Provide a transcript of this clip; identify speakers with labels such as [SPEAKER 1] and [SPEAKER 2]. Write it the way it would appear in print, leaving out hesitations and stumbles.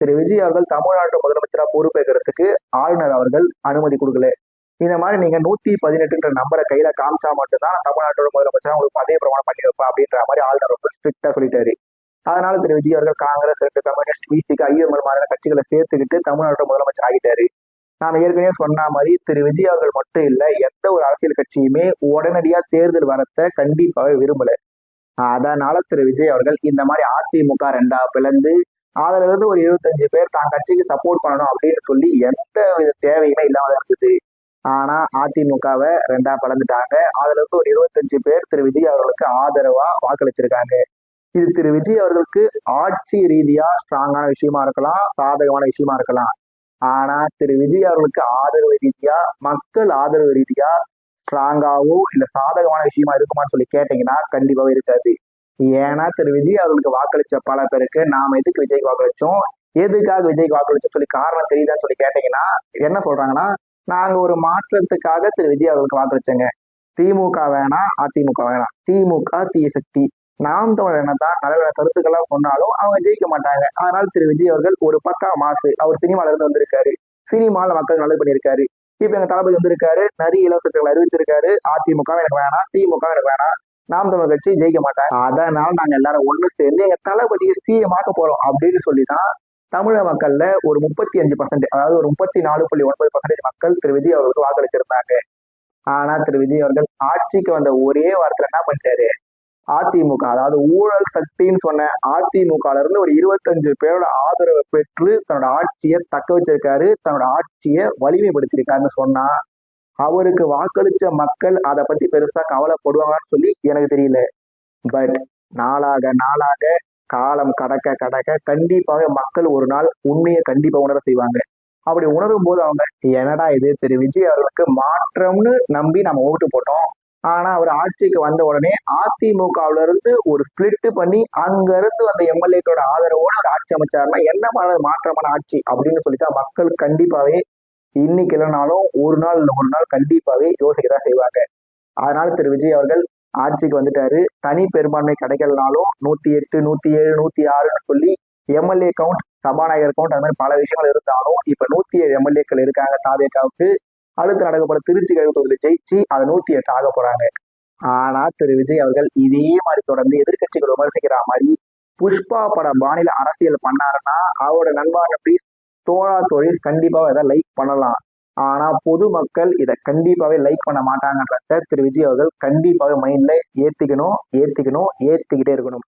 [SPEAKER 1] திரு விஜய் அவர்கள் தமிழ்நாட்டு முதலமைச்சரா பொறுப்பேற்கிறதுக்கு ஆளுநர் அவர்கள் அனுமதி கொடுக்கல. இந்த மாதிரி நீங்க 118ன்ற நம்பரை கையில காமிச்சா மட்டும்தான் தமிழ்நாட்டோட முதலமைச்சர் உங்களுக்கு பதவி பிரமாணம் பண்ணி வைப்பா அப்படின்ற மாதிரி ஆளுநர் ரொம்ப ஸ்ட்ரிக்டா சொல்லிட்டாரு. அதனால திரு விஜய் அவர்கள் காங்கிரஸ், கம்யூனிஸ்ட், பிசிக, ஐஎம்எல் மாதிரியான கட்சிகளை சேர்த்துக்கிட்டு தமிழ்நாட்டோட முதலமைச்சர் ஆகிட்டாரு. நாம ஏற்கனவே சொன்ன மாதிரி திரு விஜய் அவர்கள் மட்டும் இல்ல, எந்த ஒரு அரசியல் கட்சியுமே உடனடியா தேர்தல் வரத்தை கண்டிப்பாக விரும்பல. அதனால திரு விஜய் அவர்கள் இந்த மாதிரி அதிமுக 2ஆ பிளந்து அதுல இருந்து ஒரு 25 பேர் தான் கட்சிக்கு சப்போர்ட் பண்ணணும் அப்படின்னு சொல்லி எந்த வித தேவையுமே இல்லாம இருக்குது. ஆனா அதிமுகவை 2ஆ பிளந்துட்டாங்க. அதுல இருந்து ஒரு 25 பேர் திரு விஜய் அவர்களுக்கு ஆதரவா வாக்களிச்சிருக்காங்க. இது திரு விஜய் அவர்களுக்கு ஆட்சி ரீதியா ஸ்ட்ராங்கான விஷயமா இருக்கலாம், சாதகமான விஷயமா இருக்கலாம். ஆனா திரு விஜய் அவர்களுக்கு ஆதரவு ரீதியா, மக்கள் ஆதரவு ரீதியா ஸ்ட்ராங்காவோ இல்ல சாதகமான விஷயமா இருக்குமான்னு சொல்லி கேட்டீங்கன்னா கண்டிப்பாவே இருக்காது. ஏன்னா திரு விஜய் அவர்களுக்கு வாக்களிச்ச பல பேருக்கு நாம எதுக்கு விஜய்க்கு வாக்களிச்சோம், எதுக்காக விஜய்க்கு வாக்களிச்சோம் சொல்லி காரணம் தெரியுதான்னு சொல்லி கேட்டீங்கன்னா என்ன சொல்றாங்கன்னா, நாங்க ஒரு மாற்றத்துக்காக திரு விஜய் அவர்களுக்கு வாக்களிச்சோங்க. திமுக வேணாம், அதிமுக வேணாம், திமுக தீய சக்தி, நாம் தமிழர் என்னதான் நல்ல நல்ல கருத்துக்கள்லாம் சொன்னாலும் அவங்க ஜெயிக்க மாட்டாங்க. அதனால திரு விஜய் அவர்கள் ஒரு பக்கா மாசு, அவர் சினிமால இருந்து வந்திருக்காரு, சினிமால மக்கள் நல்லது பண்ணியிருக்காரு. இப்ப எங்க தளபதி வந்திருக்காரு, நிறைய இலவசங்களை அறிவிச்சிருக்காரு, அதிமுக எனக்கு வேணாம், திமுக எனக்கு வேணாம், நாம் தமிழ் கட்சி ஜெயிக்க மாட்டாங்க, அதனால நாங்க எல்லாரும் ஒண்ணு சேர்ந்து எங்க தளபதியை சிஎம் ஆக்க போறோம் அப்படின்னு சொல்லிதான் தமிழக மக்கள்ல ஒரு 35%, அதாவது ஒரு 34.9% மக்கள் திரு விஜய் அவர்களுக்கு வாக்களிச்சிருந்தாங்க. ஆனா திரு விஜய் அவர்கள் ஆட்சிக்கு வந்த ஒரே வாரத்துல என்ன பண்ணிட்டாரு, அதிமுக அதாவது ஊழல் சக்தின்னு சொன்ன அதிமுகல இருந்து ஒரு 25 பேரோட ஆதரவை பெற்று தன்னோட ஆட்சியை தக்க வச்சிருக்காரு, தன்னோட ஆட்சியை வலிமைப்படுத்திருக்காருன்னு சொன்னா அவருக்கு வாக்களிச்ச மக்கள் அதை பத்தி பெருசா கவலைப்படுவாங்கன்னு சொல்லி எனக்கு தெரியல. பட் நாளாக நாளாக காலம் கடக்க கடக்க கண்டிப்பாக மக்கள் ஒரு நாள் உண்மையை கண்டிப்பா உணர செய்வாங்க. அப்படி உணரும் போது அவங்க என்னடா இது, திரு விஜய் அவர்களுக்கு மாற்றம்னு நம்பி நம்ம ஓட்டு போட்டோம், ஆனா அவர் ஆட்சிக்கு வந்த உடனே அதிமுகவுல இருந்து ஒரு ஸ்பிளிட் பண்ணி அங்க இருந்து வந்த எம்எல்ஏக்களோட ஆதரவோட ஒரு ஆட்சி அமைச்சாருன்னா என்ன மாதிரி மாற்றமான ஆட்சி அப்படின்னு சொல்லிட்டு மக்கள் கண்டிப்பாவே இன்னைக்கு இல்லைனாலும் ஒரு நாள் இல்லை ஒரு நாள் கண்டிப்பாவே யோசிக்கதான் செய்வாங்க. அதனால திரு விஜய் அவர்கள் ஆட்சிக்கு வந்துட்டாரு. தனி பெரும்பான்மை கிடைக்கலனாலும் 108, 107, 106ன்னு சொல்லி எம்எல்ஏ கவுண்ட், சபாநாயகர் கவுண்ட், அது மாதிரி பல விஷயங்கள் இருந்தாலும் இப்ப 107 எம்எல்ஏக்கள் இருக்காங்க தாவேக்காவுக்கு. அடுத்து நடக்கப்போற திருச்சி தொகுதியில் ஜெயிச்சு அதை 108 ஆக போறாங்க. ஆனா திரு விஜய் அவர்கள் இதே மாதிரி தொடர்ந்து எதிர்கட்சிகள் விமர்சிக்கிற மாதிரி புஷ்பா பட பாணியில அரசியல் பண்ணாருன்னா அவரோட நண்பான ப்ளீஸ் தோழா தோழிஸ் கண்டிப்பாக இதை லைக் பண்ணலாம். ஆனா பொதுமக்கள் இதை கண்டிப்பாவே லைக் பண்ண மாட்டாங்கன்றத திரு விஜய் அவர்கள் கண்டிப்பாக மைண்ட்ல ஏத்திக்கிட்டே இருக்கணும்.